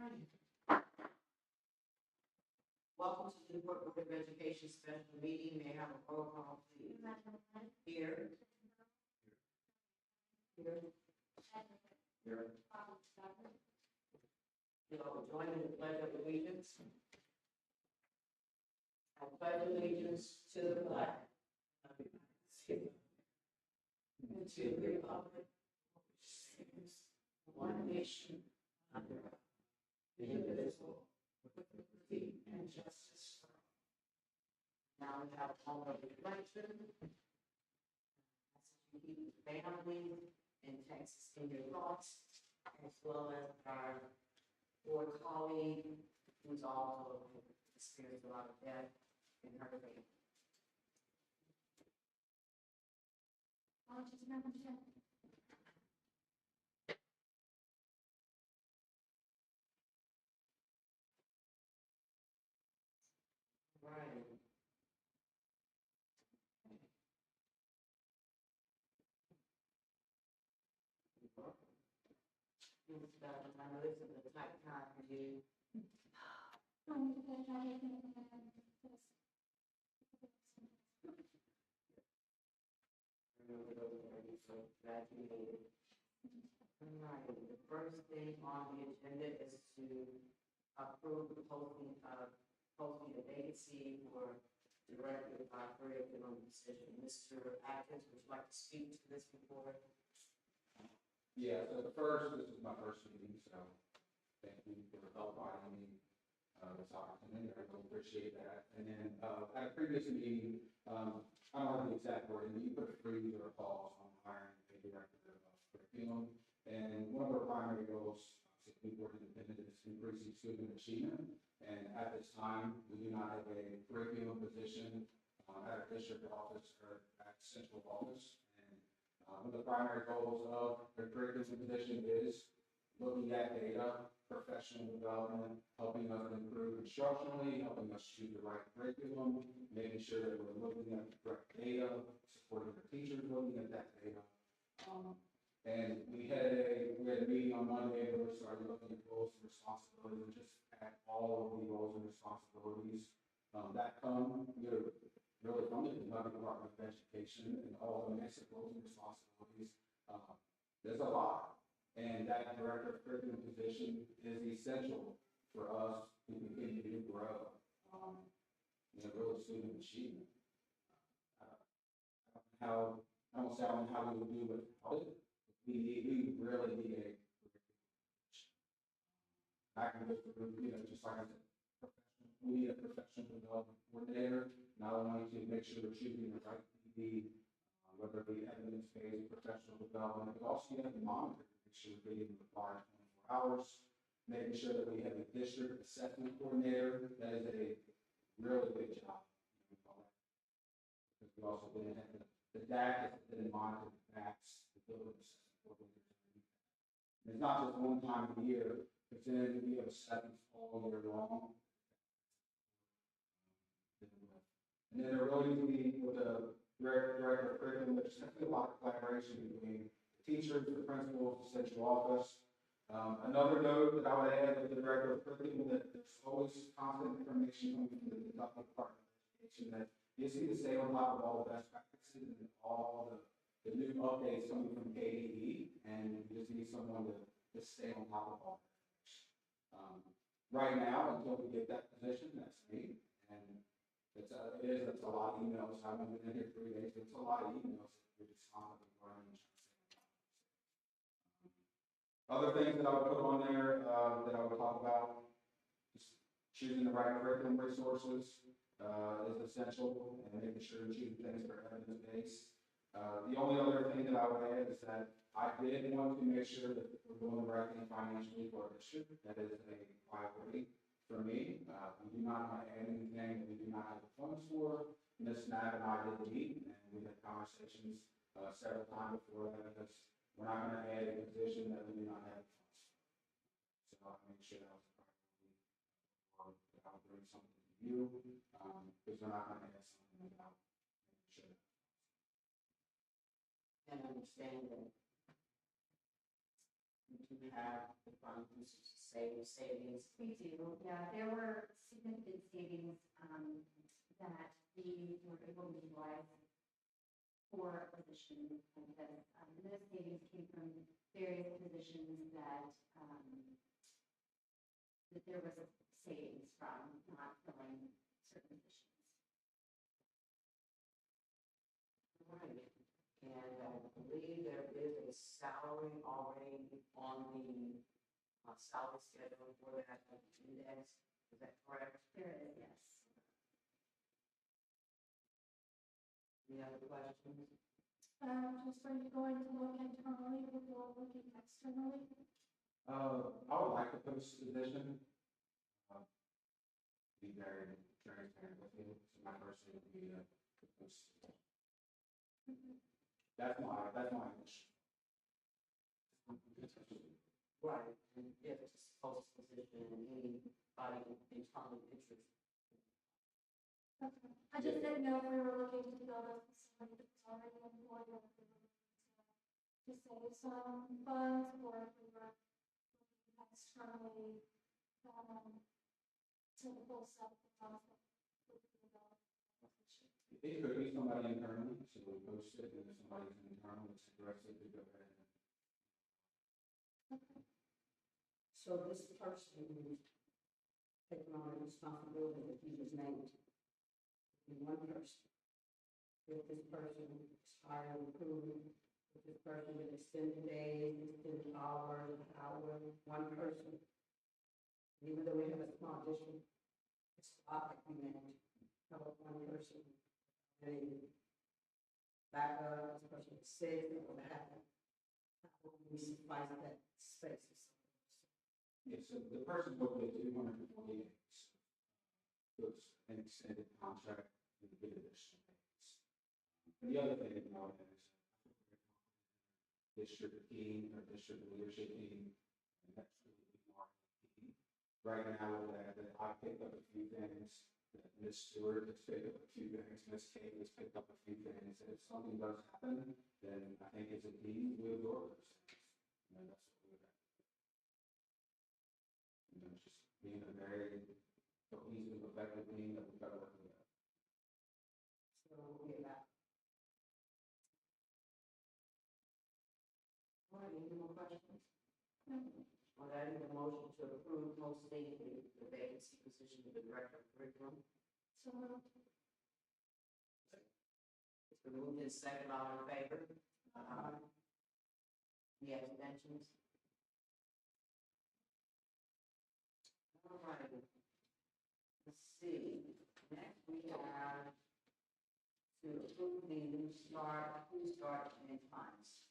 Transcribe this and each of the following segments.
Welcome to the Newport Board of Education special meeting. May I have a roll call, please? Here. Here. Here. You'll join in the pledge of allegiance. I pledge allegiance to the flag of the United States and to the republic which stands one nation under God, indivisible, with liberty and justice for all. Now we have a moment of reflection. As you keep family in Texas in your thoughts, as well as our board colleague who's also experienced a lot of death in her family. Right. I know this is a tight time for you. Graduated. All right, the first thing on the agenda is to approve the posting a vacancy for director of curriculum position. Mr. Atkins, would you like to speak to this before? Yeah, so this is my first meeting, so thank you for inviting me this opportunity. I really appreciate that. And then at a previous meeting, I don't have the exact wording, but you put a freeze or a pause on hiring a director of curriculum. And one of our primary goals, we work independent, is increasing student achievement. And at this time, we do not have a curriculum position at our district office or at central office. One of the primary goals of the curriculum position is looking at data, professional development, helping us improve instructionally, helping us choose the right curriculum, making sure that we're looking at the correct data, supporting the teachers looking at that data. And we had a meeting on Monday where we started looking at roles and responsibilities, and just at all of the roles and responsibilities that come really from the Kentucky Department of Education and all the mix of roles and responsibilities. There's a lot, and that director of curriculum position is essential for us to continue to grow, really student achievement. I don't say I don't know how we would do without it. We really need a I can go through, just like I said, we need a professional development coordinator, not only to make sure we're choosing the right PD, whether it be evidence-based professional development, but also you have to monitor, make sure we're getting the required 24 hours, making sure that we have a district assessment coordinator. That is a really big job. Because we also didn't have the DAC that didn't monitor the facts, the building assessment coordinator. It's not just one time a year, but then we have assessments all year long. And then there really needs to be with the director of curriculum, there's a lot of collaboration between the teachers, the principals, the central office. Another note that I would add with the director of curriculum, that there's always constant information coming from the Kentucky Department of Education that you need to stay on top of all the best practices and all the new updates coming from KDE, and you just need someone to stay on top of all that. Right now, until we get that position, that's me, and it's a lot of emails. I've been in here 3 days. It's a lot of emails that you're just constantly running. Other things that I would put on there that I would talk about, just choosing the right curriculum resources is essential, and making sure you're choosing things that are evidence-based. The only other thing that I would add is that I did want to make sure that we're doing the right thing financially for our district. That is a priority for me. We do not want to add anything that we do not have the funds for. Ms. Knapp and I did meet, and we had conversations several times before that, because we're not going to add a position that we do not have the funds for. So I'll make sure that was a priority, or that I'll bring something to you, because we're not going to add something without making sure that. And understand that you have the funds savings? We do, yeah. There were significant savings that we were able to utilize for a position because those savings came from various positions that that there was a savings from not filling certain positions. Right. And I believe there is a salary already on the salary schedule for that index. Is that correct? There is, yes. Any other questions? Just are you going to look internally or looking externally? I would like to post the position. Be very transparent with you. So my first thing would be to post the position. That's my wish. Right, and if it's a post position and anybody internally interested. Okay. I just didn't know if we were looking to build a facility that's already employed or if we were looking to save some funds or if we were looking externally to the full set of funds that we could develop. It could be somebody internally, so we post it, and if somebody's internal that's interested, to go ahead and. Okay. So this person who's taking on the responsibility that you just named, be one person. If this person expire improvement, if this person with extended days, extended hours, one person. Even though we have a small district, it's a lot like you named, how about one person? Any backup, this person is sick, or what happened? How will we suffice that space? Yeah, so the person would get 240 days. So it's an extended contract and get additional days. And the other thing to note is district team or district leadership team, and that's really more key. Right now, that I picked up a few things, that Ms. Stewart has picked up a few things, Ms. Kate has picked up a few things. If something does happen, then I think it's a team, we absorb those things. And that's what we're at. You know, just being a very cohesive, effective team that we've got to work together. So we'll get that. All right, any more questions? Well, I need a motion to approve posting the vacancy position of the director of curriculum. So moved. It's been moved in second, all in favor? Any abstentions? All right. Let's see, next we have to approve the new start and times.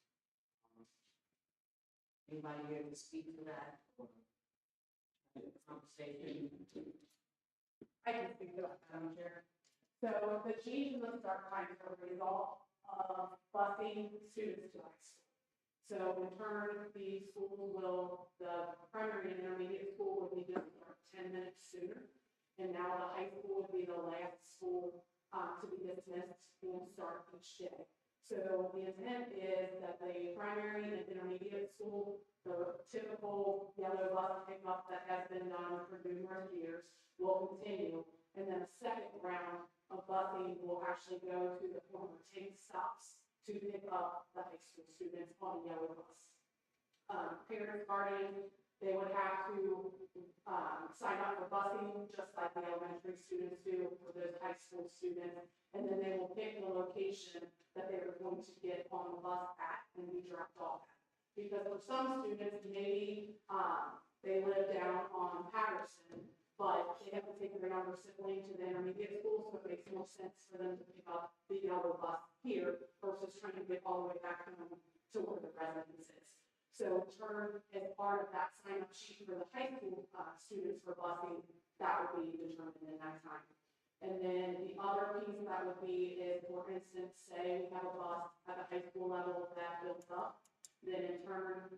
Anybody here to speak to that? Or have a conversation? I can speak to that, Madam Chair. So the change in the start time is a result of busing students to high school. So in turn, the primary and intermediate school would be to start 10 minutes sooner. And now the high school would be the last school to be dismissed and start each day. So the intent is that the primary and intermediate school, the typical yellow bus pickup that has been done for numerous years, will continue. And then a second round of busing will actually go to the former tank stops to pick up the high school students on the yellow bus. Parents, guardians, they would have to sign up for busing, just like the elementary students do for those high school students. And then they will pick the location that they are going to get on the bus at and be dropped off at. Because for some students, maybe they live down on Patterson, but they have to take their younger sibling to the intermediate school, so it makes more sense for them to pick up the yellow bus here versus trying to get all the way back home to where the residence is. So in turn, as part of that sign-up sheet for the high school students for busing, that would be determined in that time. And then the other piece that would be is, for instance, say we have a bus at the high school level that builds up, then in turn,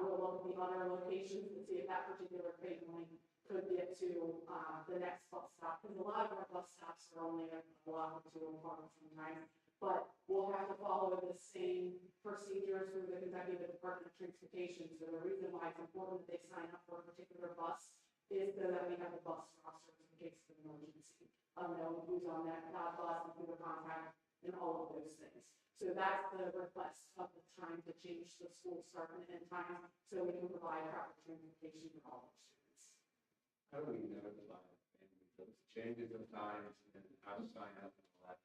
we'll look at the other locations and see if that particular family could get to the next bus stop. Because a lot of our bus stops are only a block or two apart sometimes. but we'll have to follow the same procedures through the Kentucky Department of Transportation. So the reason why it's important that they sign up for a particular bus is so that we have a bus rosters in case of an emergency. Know who's on that bus and who to contact and all of those things. So that's the request of the time to change the school start and end time so we can provide proper transportation for all our students. How do we notify the changes of times and how to sign up and all that?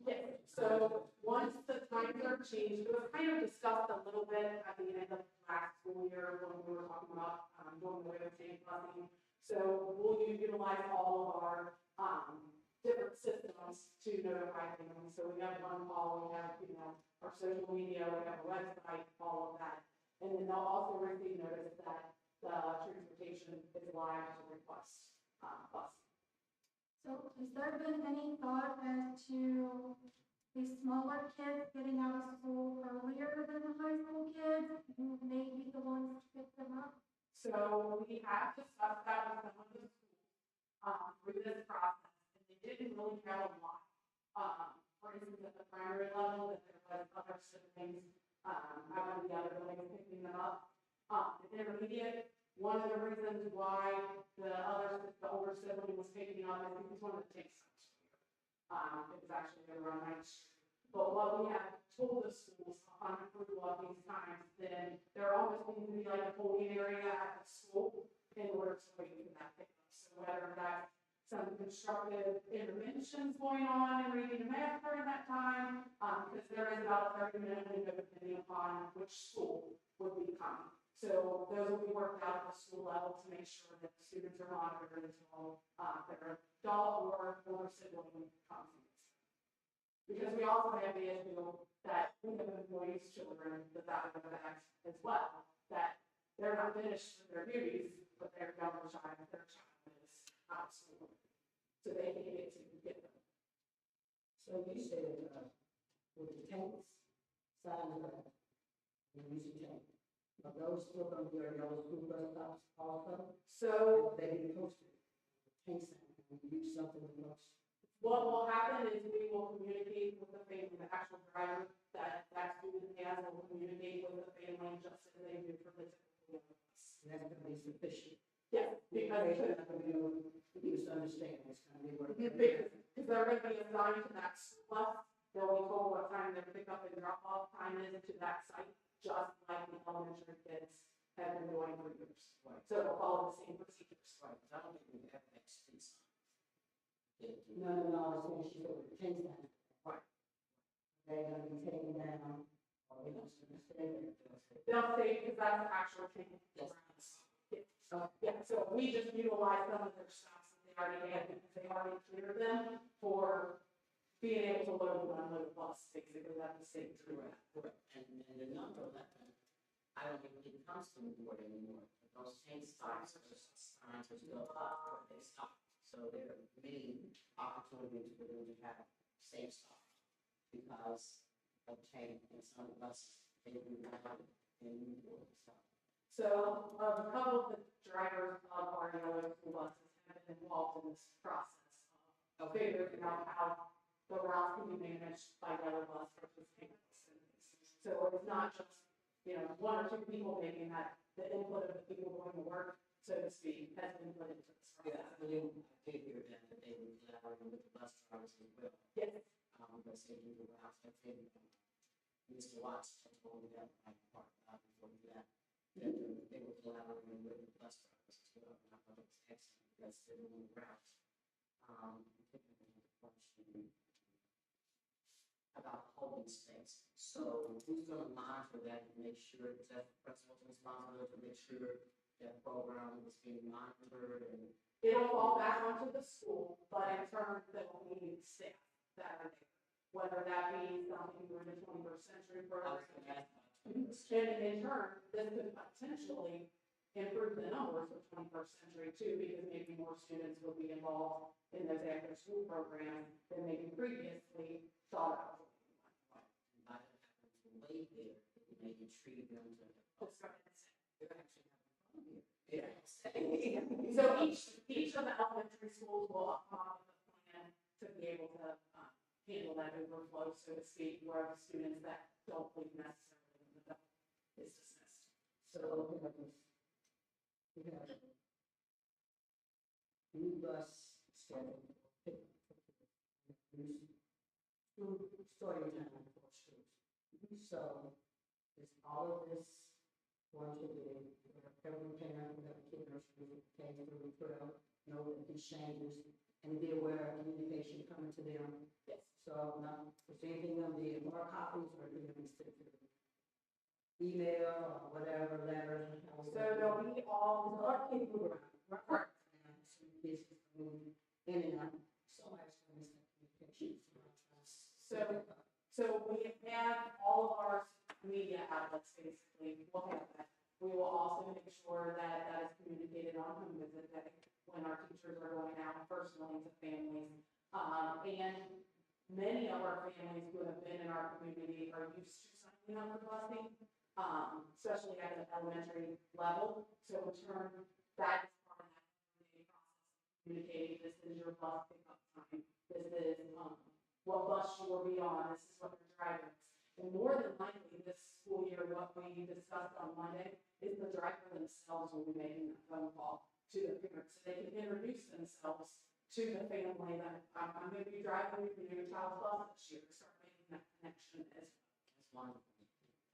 Yes, so once the times are changed, it was kind of discussed a little bit at the end of last school year when we were talking about doing away with tank busing. So we'll utilize all of our different systems to notify families. So we have one call, we have, our social media, we have a website, all of that. And then they'll also receive notice that the transportation is live to request bus. So has there been any thought as to the smaller kids getting out of school earlier than the high school kids who may be the ones to pick them up? So we have discussed that with some of the schools through this process, and they didn't really have a lot. For instance, at the primary level, that there was other siblings out of the other buildings picking them up. At intermediate, one of the reasons why the older sibling was picking up is because one of the tanks stopped. It was actually around 9th Street. But what we have told the schools upon approval of these times, then there almost needs to be like a holding area at the school in order to wait for that pickup. So whether that's some constructive interventions going on and reading the math during that time, because there is about a 30-minute window depending upon which school would be coming. So those will be worked out at the school level to make sure that the students are monitored until their adult or older sibling comes in. Because we also have the issue that we have employees' children that would affect as well, that they're not finished with their duties, but their child is out of school. So they can get them. So you said, with the tanks, signs up, and using tanks, are those still going to be our yellow school bus stops also? So They be posted, tank sign, and use something to post. what will happen is we will communicate with the family, the actual driver that student has will communicate with the family just as they do for the typical bus. And that's going to be sufficient. Yes, because They're not going to be able to misunderstand, it's going to be working. because they're going to be assigned to that school bus, they'll be told what time their pickup and drop off time is to that site, just like the elementary kids have been doing for years. Right. So it'll follow the same procedures. Right, I don't think we have that space. No, I was saying she said with the tank sign. Right. They're going to be taken down, or they're just going to stay there. They'll say, because that's the actual thing. Yes. Yeah, so we just utilize some of their stops that they already had, because they already cleared them for being able to load and unload the bus, basically, that's the same through that. Correct, and the number 11, I don't think it comes to the board anymore. Those tank stops, those signs are still up, or they stop. So there are many opportunities for them to have safe stop because of tank and some of us, they do not have it in Newport and stuff. So a couple of the drivers of our yellow school buses have been involved in this process of figuring out how the routes can be managed by yellow bus versus tank bus. So it's not just, one or two people making that, the input of the people going to work, so to speak, has been put into this process. Yeah, I did hear that they were collaborating with the bus drivers as well. Yes. Because they do the routes, I think, Mr. Watts told me that I part before we left. That they were collaborating with the bus drivers as well. And I thought it was excellent because they're doing the routes. I think I have a question about holding space. So who's going to monitor that and make sure that the principal's responsible to make sure that program is being monitored and It'll fall back onto the school, but in turn, there will be staff that are there. Whether that be something through the 21st century program. And in turn, this could potentially improve the numbers of 21st century too, because maybe more students will be involved in those after school programs than maybe previously thought of. by the time to wait there, it may intrigue them to they're actually having fun here. Yeah. So each of the elementary schools will come up with a plan to be able to handle that overflow, so to speak, where the students that don't believe necessarily in the bill is dismissed. So we have new bus schedule. Story time for schools. So is all of this going to be, every parent, every kid in our school, K through 12, know that these changes and be aware of communication coming to them? Yes. So now, is there anything going to be in more copies or do you stick to email or whatever, letters? So there'll be all, Our kids move around. Right. And some kids move in and out. So much for this communication. So we have all of our media outlets, basically, we'll have that. We will also make sure that that is communicated on home visit day when our teachers are going out personally to families. And many of our families who have been in our community are used to signing up for busing, especially at the elementary level. So in turn, that is part of that communicating process, communicating, this is your bus pickup time, this is, what bus you will be on, this is what your driver is. And more than likely, this school year, what we discussed on Monday is the driver themselves will be making that phone call to the parents. So they can introduce themselves to the family that I'm going to be driving your child's bus this year, start making that connection as well.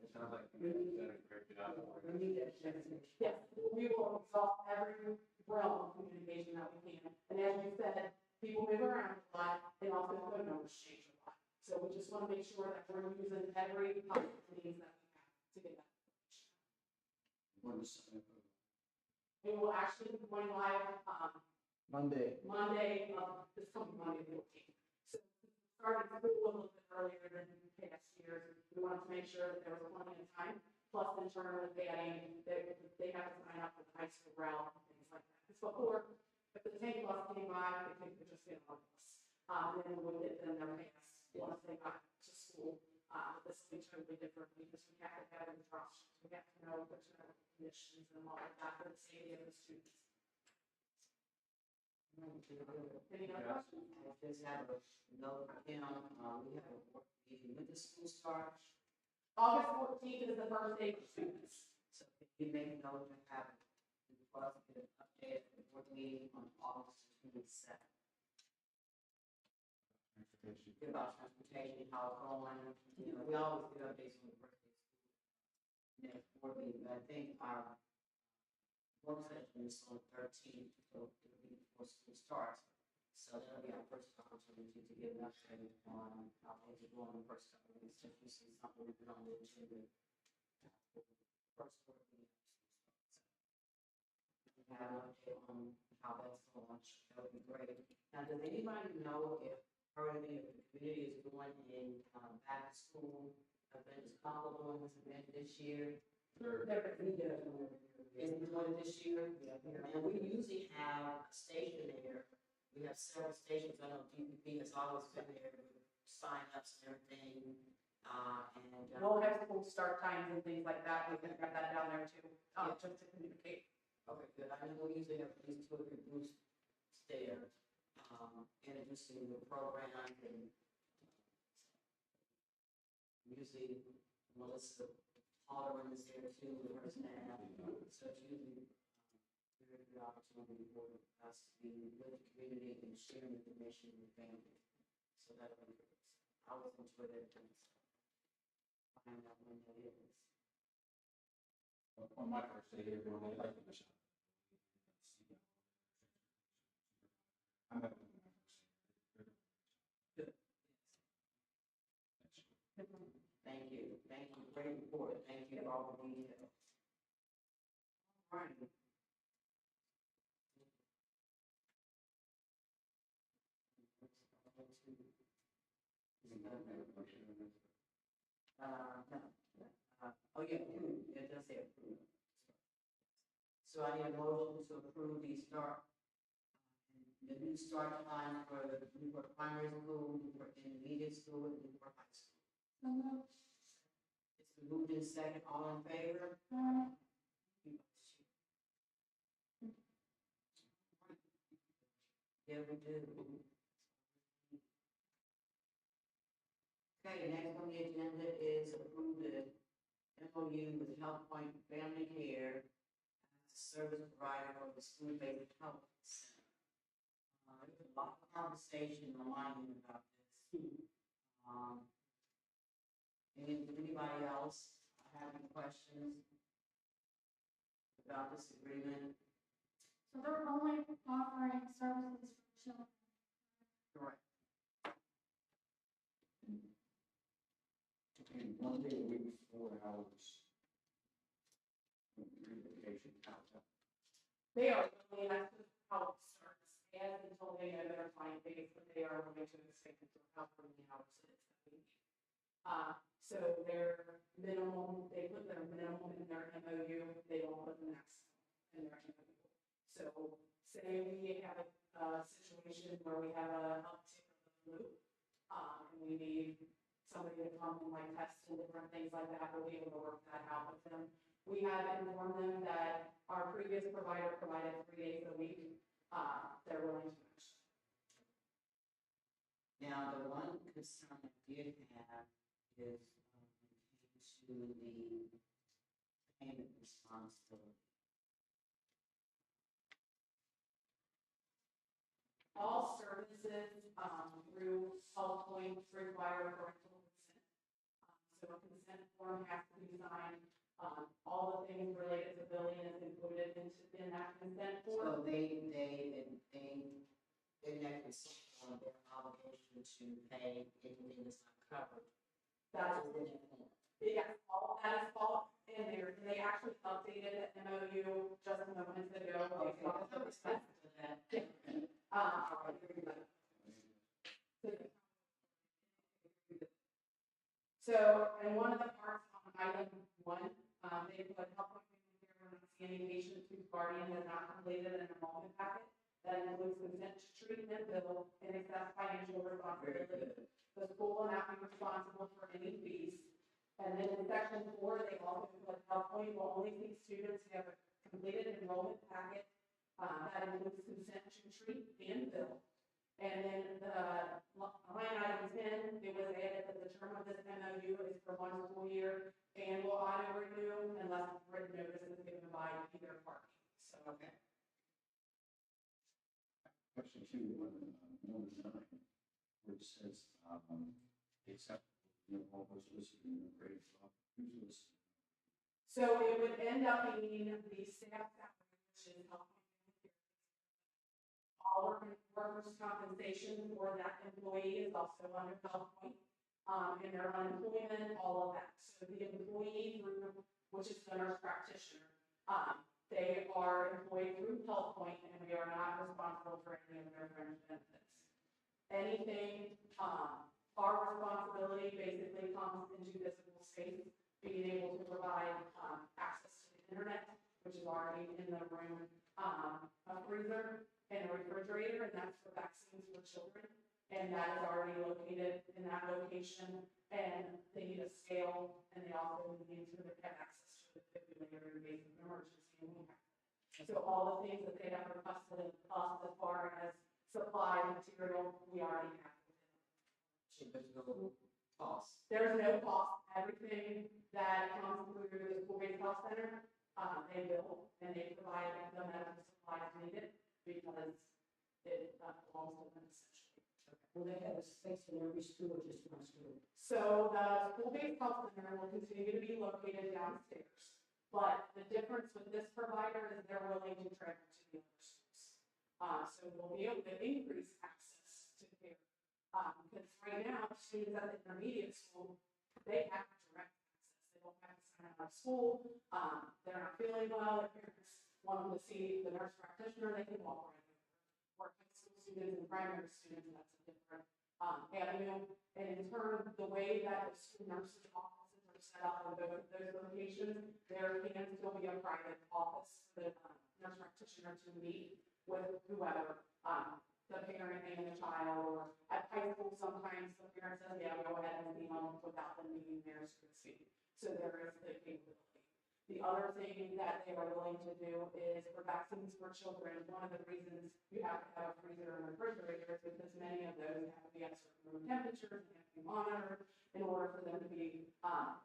It sounds like you guys did a great job. We need that communication. Yes, we will exhaust every realm of communication that we can. And as you said, people move around a lot and also phone numbers change a lot. So we just want to make sure that we're using every opportunity that we have to get that information. We will actually be going live, Monday. Monday, this coming Monday, the 14th. So starting school a little bit earlier than past years, we wanted to make sure that there was plenty of time. Plus, in turn, with adding, they have to sign up for the high school route and things like that. Because before, if the tank bus came by, they could just get on the bus. And then we would get them their pass once they got to school. This will be totally different because we have to have instructions. We have to know which medical conditions and all of that for the safety of the students. Any other questions? I just have a note, we have a work meeting with the school starts. August 14th is the first day for students. So if you make note of having, for us to get an update at the board meeting on August 27th. About transportation, how it's going, we always get updates on the first day of school. Next board meeting, but I think our work session is on the 13th, so it'll be before school starts. So that'll be our first opportunity to get an update on how things are going the first couple of weeks, if you see something we put on the agenda. First board meeting. We have an update on how that's going, that would be great. Now, does anybody know if any of the community is doing in back to school events, couple doing this event this year? They're Is it doing it this year? And we usually have a station there. We have several stations. I know DPP has always been there with sign-ups and everything. we'll have school start times and things like that. We can got that down there too, just to communicate. Okay, good. I know we usually have at least 2 or 3 booths there, introducing the programs and usually Melissa Alderman is there too with her staff. So it's usually a very good opportunity for us to be with the community and sharing information with families. So that would be great. I always enjoy that kind of stuff. Find out when that is. On my first day here, going to like the shop. I'm not doing my first day. Thank you. Thank you. Great report. Thank you for all the details. All right. Oh, yeah, approve. It does say approve. So I need a motion to approve the new start time for the Newport Primary School, Newport Intermediate School, and Newport High School. It's been moved in second. All in favor? Yeah, we do. Okay, next on the agenda is approve the MOU with Health Point Family Care as a service provider for the school-based health center. There's a lot of conversation online about this. Anybody else have any questions about this agreement? So they're only offering services for children. Correct. And 1 day a week, 4 hours. Vacation out. They are really nice with how it starts, and until they know their client base, but they are willing to expand to how many hours it is that we need. So their minimum, they put their minimum in their MOU, they don't put the maximum in their MOU. So say we have a situation where we have a uptick of the flu, and we need somebody to come and like test and different things like that, we'll be able to work that out with them. We have informed them that our previous provider provided 3 days a week. They're willing to match. Now, the one concern I did have is to the payment responsibility. All services through Health Point require parental consent. So a consent form has to be signed. All the things related to billing is included in that consent form. So they make consent on their obligation to pay anything that's not covered. That's in that form. Yeah, all of that is all in there. And they actually updated the MOU just a moment ago. Okay, I was respectful to that. So, in one of the parts on item 1, they put health point family care when not see any patient whose guardian has not completed an enrollment packet that includes consent to treatment, bill, and excess financial responsibility. The school will not be responsible for any fees. And then in section 4, they also put health point will only see students who have a completed enrollment packet that includes consent to treat and bill. And then the line item 10, it was added that the term of this MOU is for 1 school year and will auto renew unless written notice is given by either party. So, Okay. Question 2, number 9, where it says, except, all those listed in the grade, who's listed? So it would end up being the staff salary, which is health. All workers' compensation for that employee is also under Health Point, and their unemployment, all of that. So the employee through, which is the nurse practitioner, they are employed through Health Point, and we are not responsible for any of their fringe benefits. Anything, our responsibility basically comes into physical space, being able to provide access to the internet, which is already in the room, a freezer, and a refrigerator, and that's for vaccines for children. And that is already located in that location. And they need a scale, and they also need to have access to the defibrillator in case of an emergency. And we have. So all the things that they have requested of us as far as supply material, we already have. So there's no cost. There's no cost. Everything that comes through the school-based health center, they bill, and they provide the medical supplies needed. Because it belongs to them essentially. Will they have a space in every school or just one school? So the school-based health center will continue to be located downstairs. But the difference with this provider is they're willing to travel to the other schools. So we'll be able to increase access to care. Because right now, students at the intermediate school, they have direct access. They don't have to sign out of school. They're not feeling well. Their parents want them to see the nurse practitioner, they can walk right over. For high school students and primary students, that's a different avenue. And in turn, the way that the school nurses' offices are set up in both of those locations, there can still be a private office for the nurse practitioner to meet with whoever, the parent and the child, or at high school, sometimes the parent says, yeah, go ahead and see them without them being there, so to speak. So there is the capability. The other thing that they are willing to do is for vaccines for children. One of the reasons you have to have a freezer and refrigerator is because many of those they have to be at certain room temperatures, they have to be monitored in order for them to be, valid.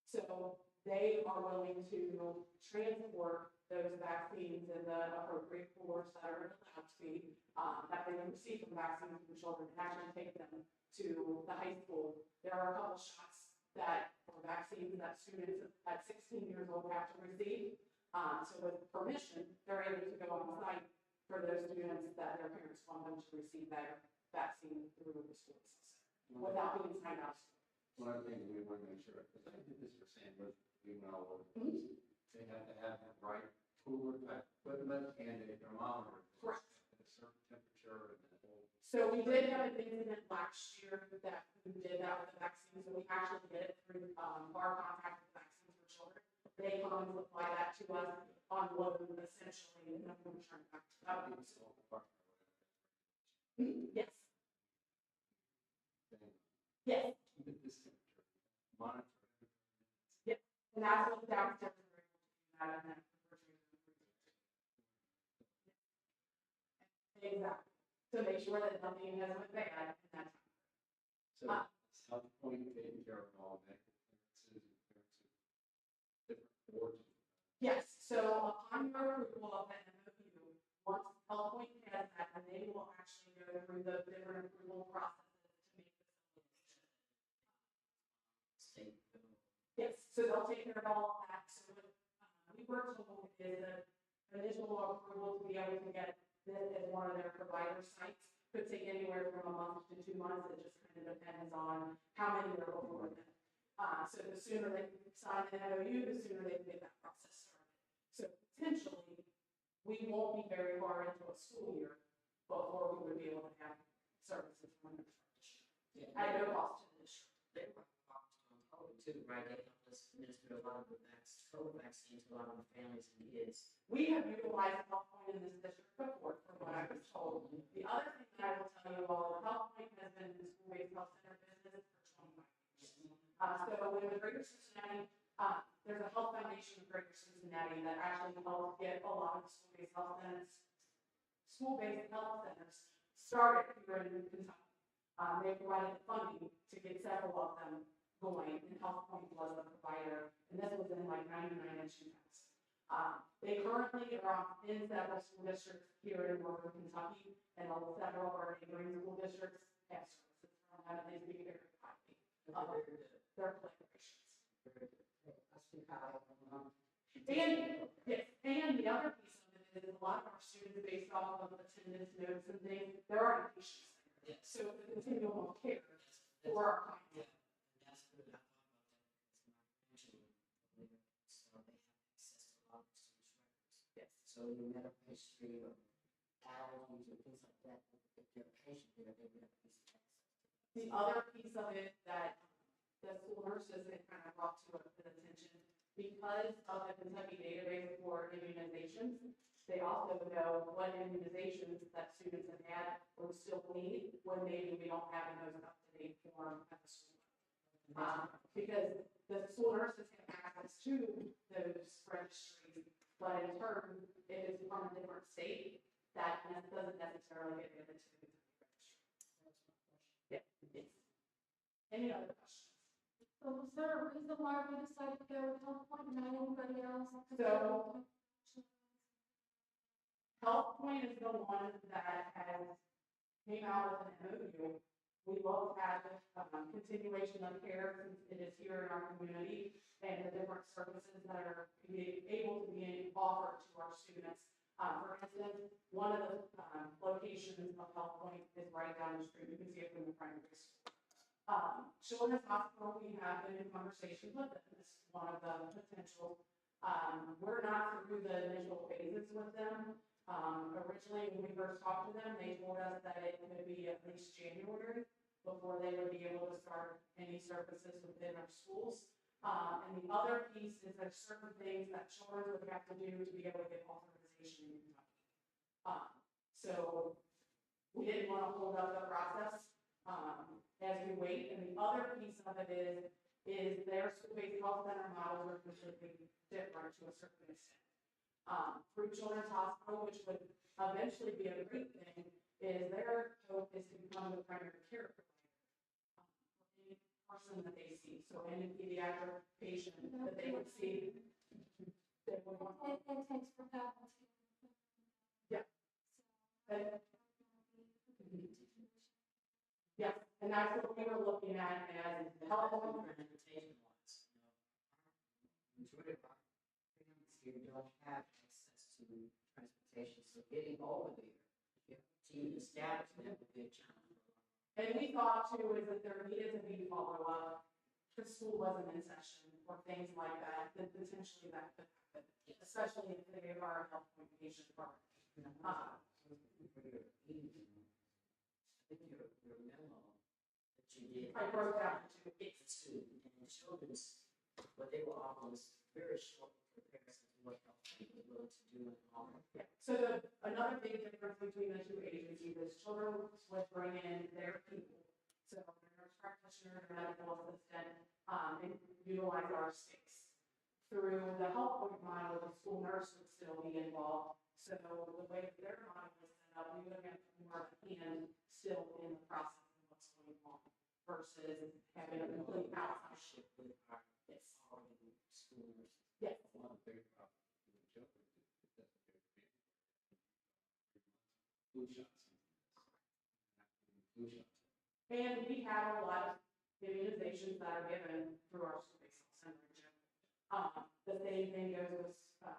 So they are willing to transport those vaccines in the appropriate coolers that are allowed to be, that they can receive from vaccines from children, and actually take them to the high school. There are a couple shots that, or vaccines that students at 16 years old have to receive. So with permission, they're able to go on site for those students that their parents want them to receive their vaccine through the school system without being signed out. One of the things we want to make sure, because I did this for San Luis, we went all over the place. They have to have the right cooler type equipment and a thermometer. Correct. At a certain temperature and the whole. So we did have an incident last year that we did that with the vaccines, and we actually did it through, our contract with Vaccines for Children. They come and supply that to us on loan, essentially, and then we return it back to them. Yes. Yes. Keep it this temperature, monitor. And that's what the downstairs are able to do that and then exactly. To make sure that nothing has went bad in that time. So South Point taking care of all medical clearances and clearances, different boards. Yes, so upon your approval of that MOU, once Health Point has that, then they will actually go through the different approval processes to make the yes, so they'll take care of all of that. So what we were told is that initial approval to be able to get this as one of their provider sites could take anywhere from a month to 2 months. It just kind of depends on how many are before them. So the sooner they sign the MOU, the sooner they can get that process started. So potentially, we won't be very far into a school year before we would be able to have services from the district. Yeah. At no cost to the district. They were too, right? They helped us administer a lot of the COVID vaccines to a lot of the families and kids. We have utilized Health Point in this district before, from what I was told. The other thing that I will tell you all, Health Point has been in the school-based health center business for 25 years. So with Greater Cincinnati, there's a health foundation of Greater Cincinnati that actually helps get a lot of school-based health centers started here in Kentucky. They provided the funding to get several of them going, and Health Point was the provider, and this was in like 99 and 2000. They currently are in several school districts here in northern Kentucky, and several of our neighboring school districts have services from them, and they speak very highly of their collaborations. And, yes, and the other piece of it is a lot of our students, based off of attendance notes and things, there are patients there. So the continuum of care for our clients. That's good. I thought about that because my grandchildren, so they have access to a lot of students' records. Yes. So your medical history or allergies or things like that, if you're a patient there, they would have access to that. The other piece of it that the school nurses had kind of brought to our attention, because of the Kentucky database for immunizations, they also know what immunizations that students have had or still need when maybe we don't have in those up-to-date form at the school. Because the school nurses have access to those registries, but in turn, if it's from a different state, that doesn't necessarily get given to the Kentucky registry. Yeah. Yes. Any other questions? So was there a reason why we decided to go with Health Point and not anybody else? So, Health Point is the one that has came out with an MOU. We looked at continuation of care since it is here in our community and the different services that are able to be offered to our students. For instance, one of the locations of Health Point is right down the street. You can see it from the primary school. Children's Hospital, we have been in conversations with them. This is one of the potentials. We're not through the initial phases with them. Originally, when we first talked to them, they told us that it could be at least January before they would be able to start any services within our schools. And the other piece is there's certain things that children would have to do to be able to get authorization in Kentucky. So we didn't want to hold up the process as we wait. And the other piece of it is their school-based health center models are completely different to a certain extent. Through Children's Hospital, which would eventually be a great thing, is their hope is to person that they see. So any pediatric patient that they would see, they would want. It takes for faculty. Yeah. And, yeah, and that's what we were looking at as health. Transportation wise, majority of our families here don't have access to transportation, so getting over there, if you have a team established, that would be a challenge. And we thought too, is that there needed to be follow-up, because school wasn't in session, or things like that, that potentially that could happen, especially if they are a health point patient part. Your memo that you did. I broke down to It's student and children's, what they were offering was very short comparison to what health people were willing to do and offer. Yeah, so another big difference between the two agencies is children would bring in their people. So their nurse practitioner, their medical assistant, and utilize our space. Through the health point model, the school nurse would still be involved. So the way that their model was set up, we would have more of a hand still in the process of what's going on versus having a complete outside. Partnership with our, it's already school nurses. Yeah. One of the big problems with the children is that they're flu shots. Flu shots. And we have a lot of immunizations that are given through our school-based health center. The same thing goes with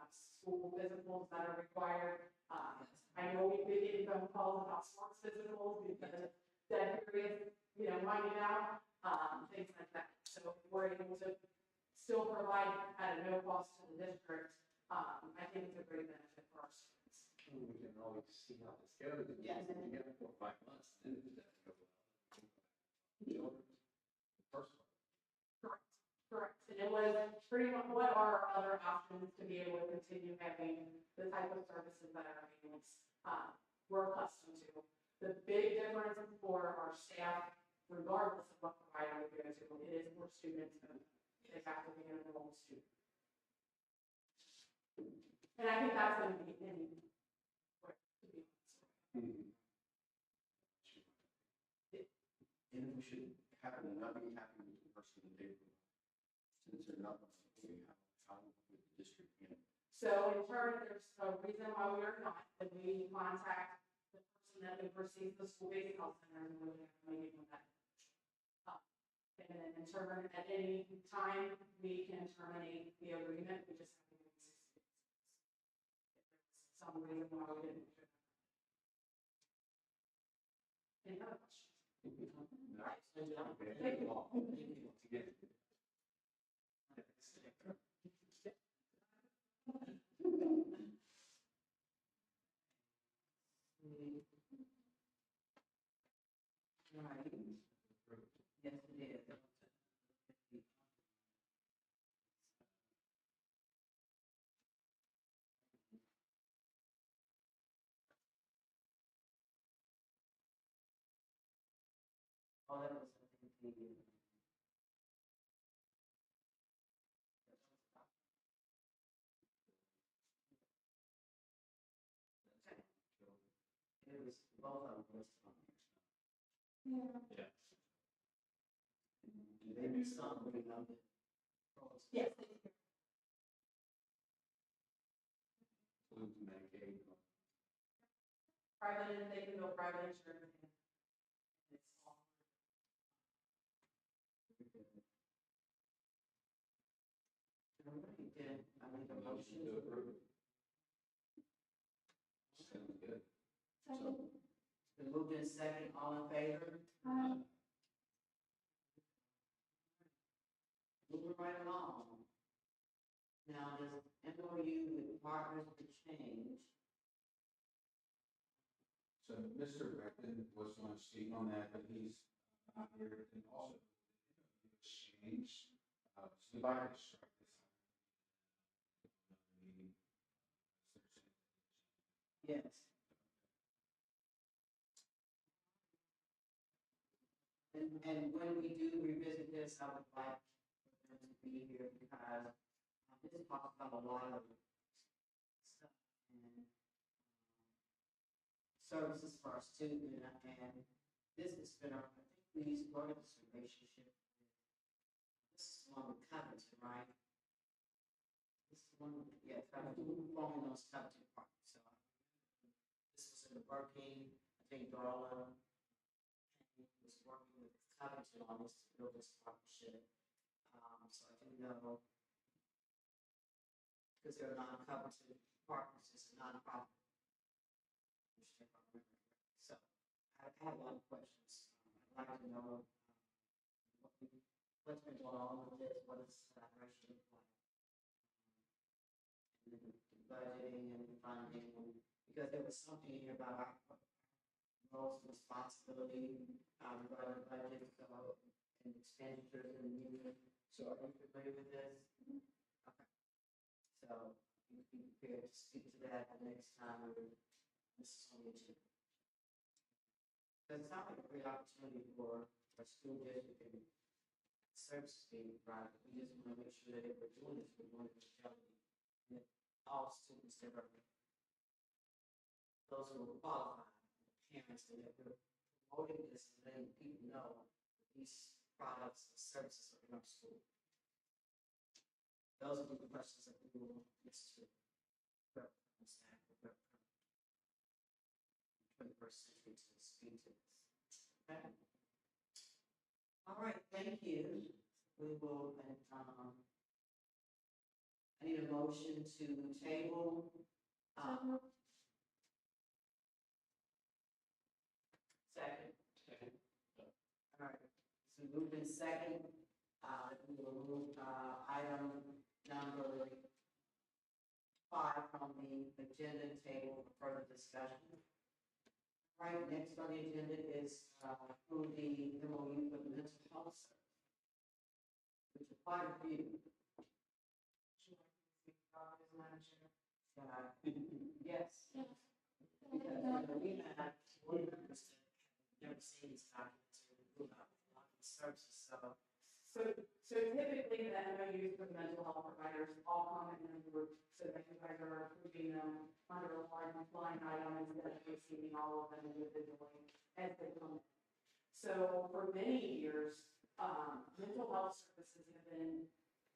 school physicals that are required. I know we've been getting phone calls about sports physicals because dead periods, winding down, things like that. So we're able to still provide at a no cost to the district. I think it's a great benefit for our students. We can always see how this goes. Yes. You get 4 or 5 months, then it doesn't go well. Children, first one. Correct. And it was pretty much what are our other options to be able to continue having the type of services that our families were accustomed to. The big difference for our staff, regardless of what provider we go to, it is for students. They have to be an enrolled student. And I think that's going to be anywhere, to be honest. And we should have them not be happy with the person that they provide. Since they're not, how with the district handle. So in turn, there's a reason why we are not, that we contact the person that oversees the school-based health center and we have a meeting with that. And then in turn, at any time, we can terminate the agreement, we just have to wait 60 days. If there's some reason why we didn't. Any other questions? Right, so now, Thank you. Thank you. Right. Yes, it is. Oh, that was something the. It was both of them. Yeah. Do they do something about it? Yes. Includes Medicaid. Private, they can go private insurance. And it's all. All right, then, I make a Motion motion to approve. Sounds good. Second. Been moved in second, all in favor? Moving right along. Now, this MOU with Partners for Change. So Mr. Beckton was going to speak on that, but he's not here, and also change. So if I could strike this out. Yes. And when we do revisit this, I would like for them to be here because this talks about a lot of stuff and services for our student, and this has been our, I think we started this relationship This is the one with Covington, right? This is the one, yeah, Covington, forming those Covington parties, so. This was in the working, I think Darla was working with Covington on this to build this partnership. So I do know, because they're non-Covington partners, it's a nonprofit. So I have a lot of questions. I'd like to know what's been going on with this, what is the collaboration like? And then the budgeting and funding, because there was something here about our roles and responsibility, regarding budget, and expenditures and union. So are you familiar with this? Okay. So you be prepared to speak to that the next time this is on the agenda. It sounds like a great opportunity for a school district and services being provided. We just want to make sure that if we're doing this, we're doing it with fidelity. And that all students that are, those who are qualified, the parents, and that we're promoting this and letting people know that these products and services are in our school. Those are the questions that we will Mr. Burke from staff, Burke from 21st century to speak to this. Okay. All right, thank you. We will, I need a motion to table. Second. All right, so moved in second, we will move, item number 5 from the agenda table for further discussion. All right, next on the agenda is, through the MOU for the mental health service, which is quite a few. Yes. Because we had board members that have never seen these documents or knew about a lot of the services, so. So typically the MOUs for the mental health providers all come in a group, so that you guys are approving them under a line item instead of receiving all of them individually as they come in. So for many years, mental health services have been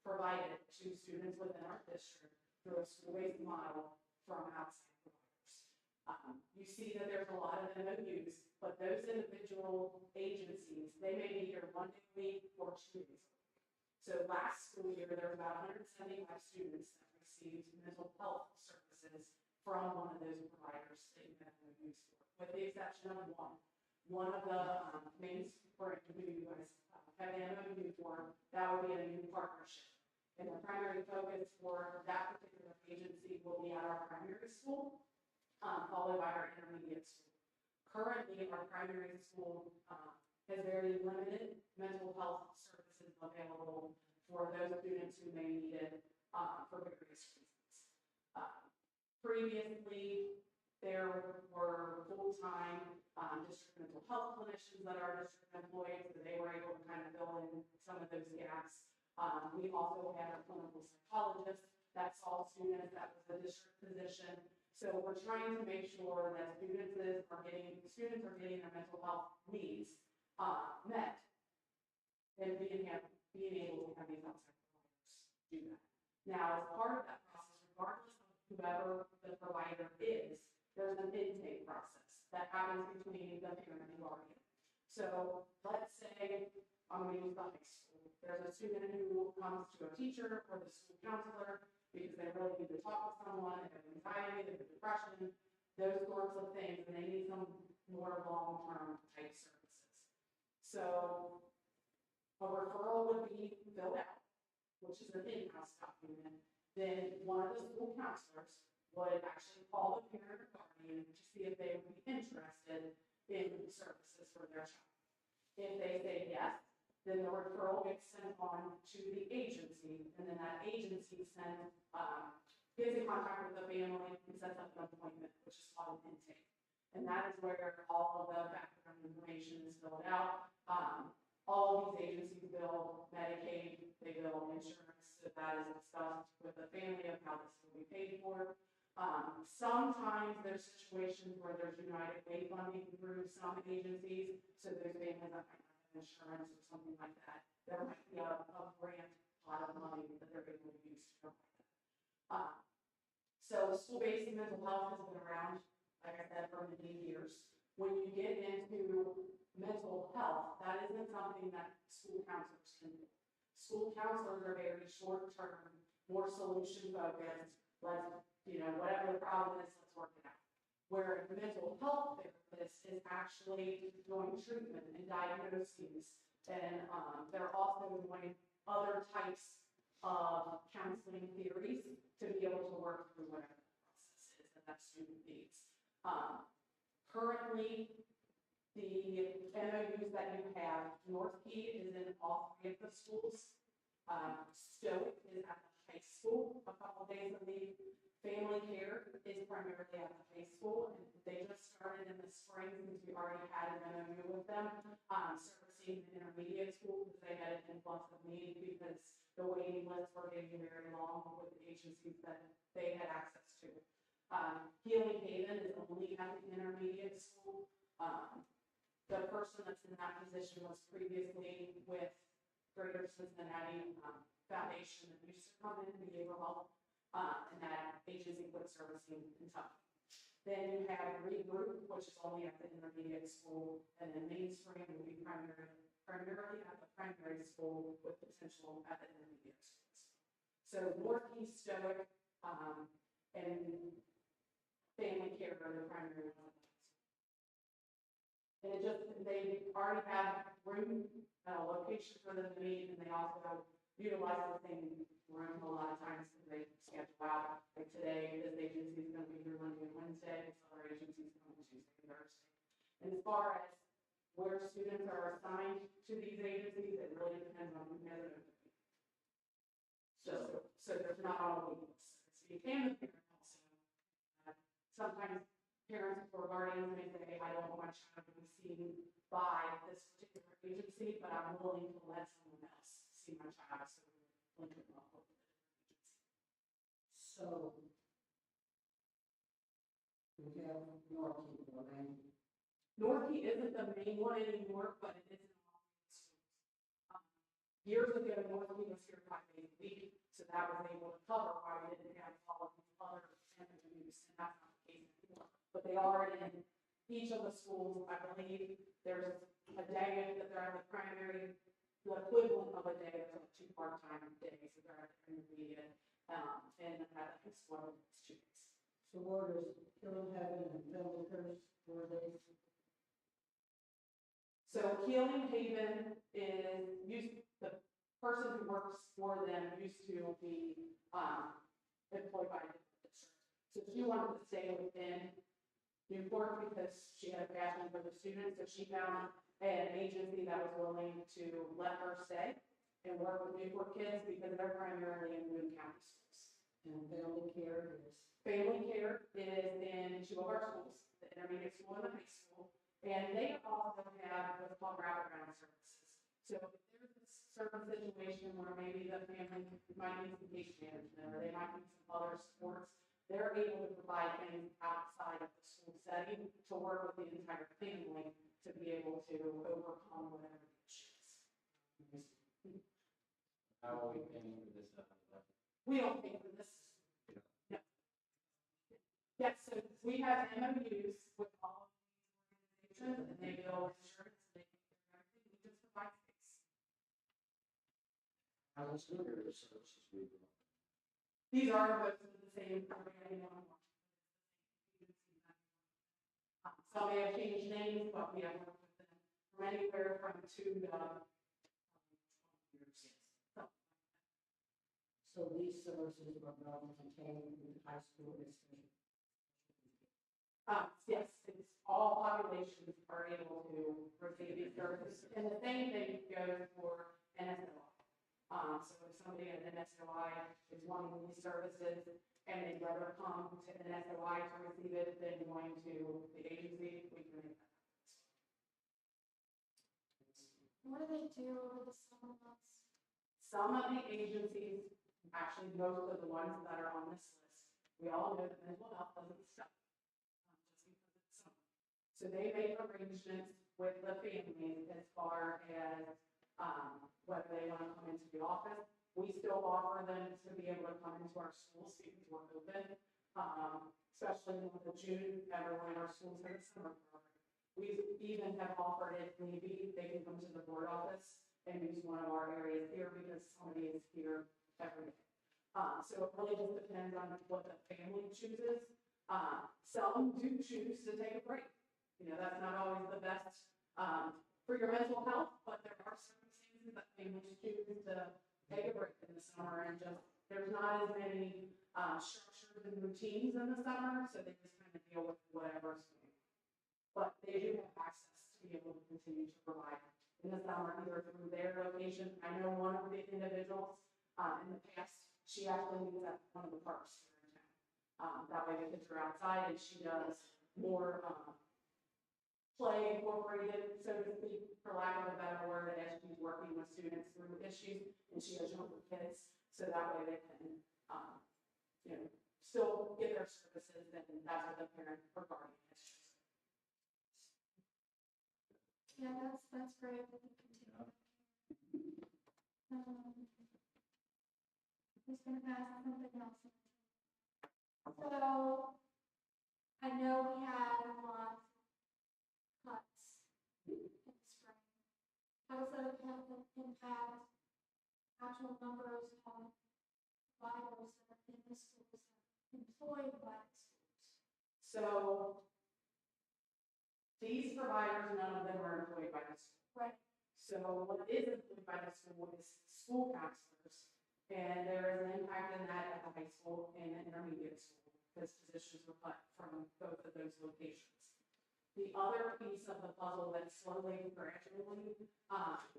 provided to students within our district through a school-based model from outside providers. You see that there's a lot of MOUs, but those individual agencies, they may be here 1 day a week or 2 days a week. So last school year, there were about 175 students that received mental health services from one of those providers that you have MOUs for, with the exception of one. One of the main spring who you guys have an MOU for, that would be a new partnership. And the primary focus for that particular agency will be at our primary school, followed by our intermediate school. Currently, our primary school has very limited mental health services available for those students who may need it for various reasons. Previously, there were full-time district mental health clinicians that are district employees, so they were able to kind of fill in some of those gaps. We also had a clinical psychologist that saw students that was a district position. So we're trying to make sure that students are getting their mental health needs met, and being able to have these outside providers do that. Now, as part of that process, regardless of whoever the provider is, there's an intake process that happens between the parent and guardian. So let's say I'm going to use the high school. There's a student who comes to a teacher or the school counselor because they really need to talk with someone, they have anxiety, they have depression, those sorts of things, and they need some more long-term type services. So a referral would be filled out, which is an in-house document. Then one of the school counselors would actually call the parent or guardian to see if they would be interested in services for their child. If they say yes, then the referral gets sent on to the agency, and then that agency gets in contact with the family and sets up an appointment, which is called an intake. And that is where all of the background information is filled out. All of these agencies bill Medicaid, they bill insurance, so that is discussed with the family of how this will be paid for. Sometimes there's situations where there's United Way funding through some agencies, so those families that might not have insurance or something like that, there might be a grant pot of money that they're able to use to provide that. So school-based mental health has been around, like I said, for many years. When you get into mental health, that isn't something that school counselors can do. School counselors are very short-term, more solution-focused, let's, whatever the problem is, let's work it out. Where a mental health therapist is actually doing treatment and diagnoses, and they're also doing other types of counseling theories to be able to work through whatever the process is that student needs. Currently, the MOUs that you have, North Key is in all 3 of the schools. Stoic is at the high school a couple days a week. Family care is primarily at the high school, and they just started in the spring since we already had an MOU with them, servicing the intermediate school because they had an influx of need because the waiting lists were getting very long with the agencies that they had access to. Healing Haven is only at the intermediate school. The person that's in that position was previously with Greater Cincinnati Foundation that used to come in behavioral health, and that agency quit servicing in Kentucky. Then you have Regroup, which is only at the intermediate school, and then Mainstream will be primarily at the primary school with potential at the intermediate schools. So Northeast, Stoic, and Family Care are the primary ones. And they already have room, location for them to meet, and they also utilize the same room a lot of times because they schedule out. Like today, this agency is going to be here Monday and Wednesday, this other agency is coming Tuesday and Thursday. And as far as where students are assigned to these agencies, it really depends on who has it. So there's not all of these. So you can the parent also. Sometimes parents or guardians may say, I don't want my child to be seen by this particular agency, but I'm willing to let someone else see my child. So link them up with the agency. So we have Northie, right? Northie isn't the main one anymore, but it is in all the schools. Years ago, Northie was here 5 days a week, so that was able to cover why we didn't have all of these other MOUs, and that's not the case anymore. But they are in each of the schools. I believe there's a day that they're at the primary, the equivalent of a day, there's like 2 part-time days that they're at the intermediate, and at the high school, it's 2 days. So where does Healing Heaven and Family Curse, where they? So Healing Haven is the person who works for them used to be employed by the district. So she wanted to stay within Newport because she had a passion for the students. So she found an agency that was willing to let her stay and work with Newport kids because they're primarily in Boone County schools. And Family Care is? Family Care is in 2 of our schools, the intermediate school and the high school. And they also have what's called wraparound services. So if there's a certain situation where maybe the family might need some case management or they might need some other supports, they're able to provide things outside of the school setting to work with the entire family to be able to overcome whatever the issue is. How are we paying for this? We don't pay for this. No. Yes, so we have MOUs with all of these organizations, and they bill insurance, and they take care of everything. We just provide space. How much are the services we provide? These are most of the same programming on one. Some may have changed names, but we have worked with them from anywhere from 2 to 12 years. So these services are not contained in high school extension? Yes, it's all populations are able to receive these services. And the same thing goes for NSOI. So if somebody at NSOI is wanting these services and they'd rather come to NSOI to receive it than going to the agency, we can make that happen. What do they do with the summer months? Some of the agencies, actually most of the ones that are on this list, we all know that mental health doesn't stop just because it's summer. So they make arrangements with the families as far as, whether they want to come into the office. We still offer them to be able to come into our schools because we're open. Especially in the month of June, everyone in our schools has a summer program. We even have offered it, maybe they can come to the board office and use one of our areas here because somebody is here every day. So it really just depends on what the family chooses. Some do choose to take a break. You know, that's not always the best, for your mental health, but there are circumstances that families choose to take a break in the summer and just, there's not as many, structures and routines in the summer, so they just kind of deal with whatever's going on. But they do have access to be able to continue to provide in the summer, either through their location. I know one of the individuals, in the past, she actually meets at one of the parks here in town. That way the kids are outside and she does more, play incorporated, so to speak, for lack of a better word, as she's working with students through issues, and she has younger kids, so that way they can, you know, still get their services, and that's what the parent or guardian has chosen. Yeah, that's great. We can continue. Who's gonna ask something else? So, I know we had lots of cuts in the spring. How does that impact actual numbers of providers that are in the schools, employed by the schools? So, these providers, none of them are employed by the school. Right. So what is employed by the school is school counselors, and there is an impact in that at the high school and the intermediate school, because positions were cut from both of those locations. The other piece of the puzzle that slowly, gradually,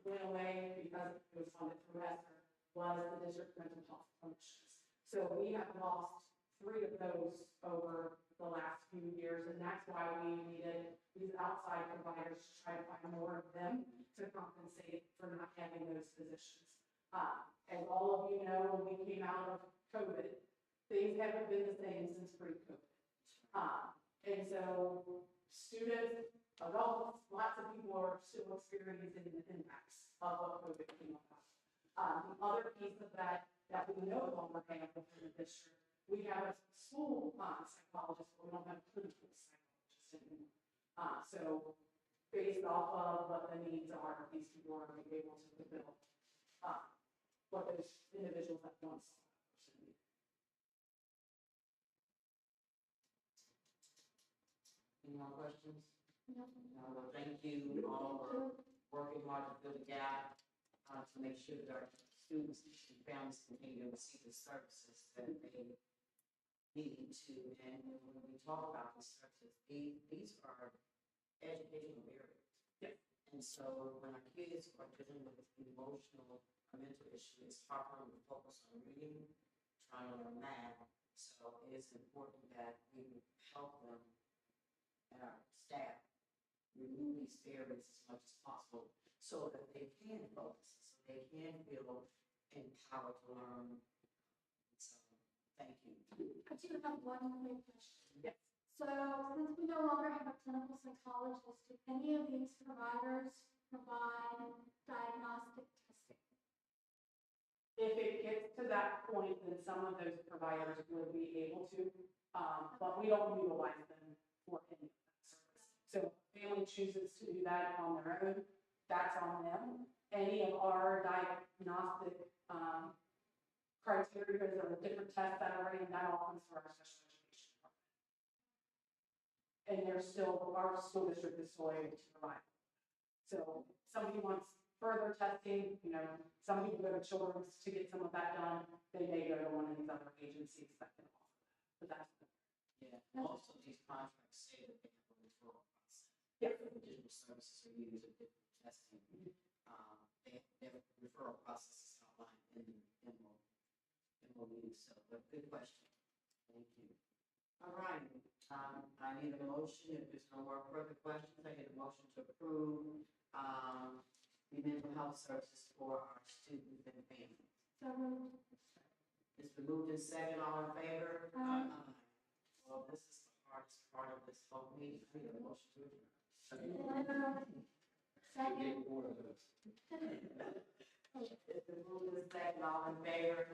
went away because it was funded through ESSER was the district mental health clinicians. So we have lost 3 of those over the last few years, and that's why we needed these outside providers to try to find more of them to compensate for not having those positions. As all of you know, when we came out of COVID, things haven't been the same since pre-COVID. And so students, adults, lots of people are still experiencing the impacts of what COVID came about. The other piece of that we no longer have within the district, we have a school psychologist, but we don't have a clinical psychologist anymore. So based off of what the needs are, these people are able to fulfill what those individuals that once saw that person need. Any more questions? No. No, well, thank you all for working hard to fill the gap, to make sure that our students and families continue to receive the services that they need to. And when we talk about these services, these are educational barriers. Yeah. And so when our kids are dealing with emotional or mental issues, it's properly focus on reading, trying to learn math. So it's important that we help them and our staff remove these barriers as much as possible so that they can focus, so they can feel empowered to learn. So, thank you. I do have one quick question. Yes. So, since we no longer have a clinical psychologist, do any of these providers provide diagnostic testing? If it gets to that point, then some of those providers will be able to, but we don't utilize them for any of that service. So if a family chooses to do that on their own, that's on them. Any of our diagnostic criteria or the different tests that are in, that all comes through our special education department. And they're still, our school district is still able to provide. So if somebody wants further testing, you know, some people go to Children's to get some of that done, they may go to one of these other agencies that can offer that, but that's. Yeah, also these contracts say that they have a referral process. Yeah. Digital services are used in different testing. Their referral process is outlined in the MOU, so, but good question. Thank you. All right, I need a motion, if there's no more further questions, I need a motion to approve, the mental health services for our students and families. So moved. It's been moved and second, all in favor? Aye. Well, this is the hardest part of this whole meeting, I need a motion to adjourn. So Second. If the rule is second, all in favor?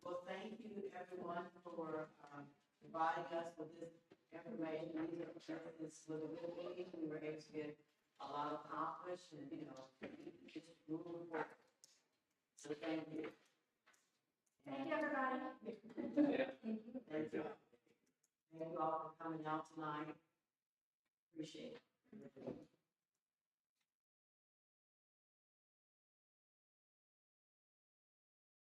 Well, thank you everyone for providing us with this information. This was a good meeting. We were able to get a lot accomplished and, just moving forward. So thank you. Thank you, everybody. Thank you. Thank you all for coming out tonight. Appreciate it.